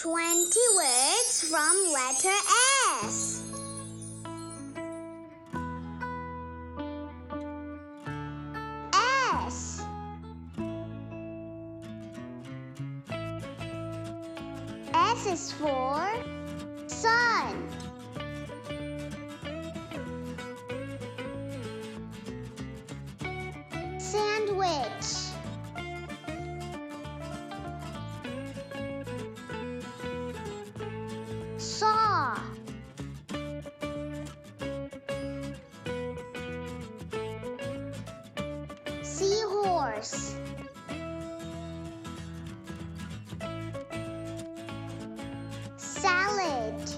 20 words from letter S. S. S is for sun. Sandwich. Saw. Seahorse. Salad.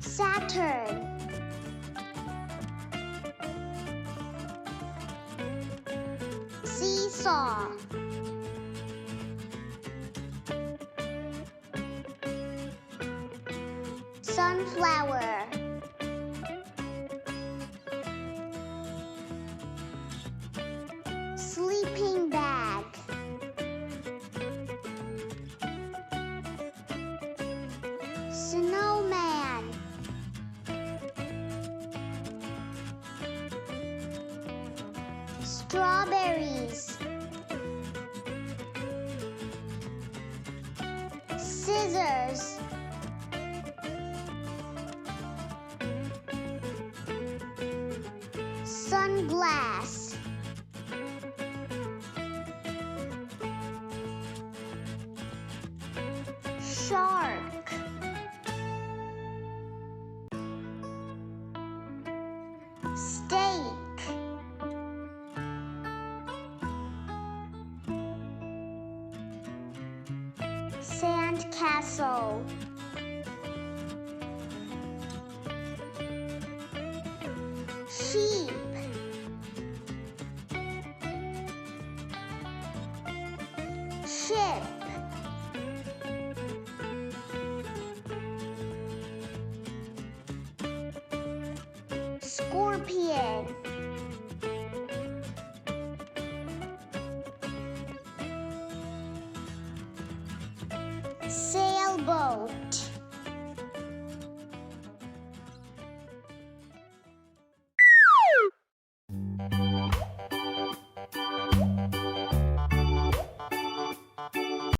Saturn. Seesaw. Sunflower. Sleeping bag. Snowman. Strawberries. Scissors. Sunglass. Shark. Steak. Sandcastle. Sheep. Ship. Scorpion. Sailboat.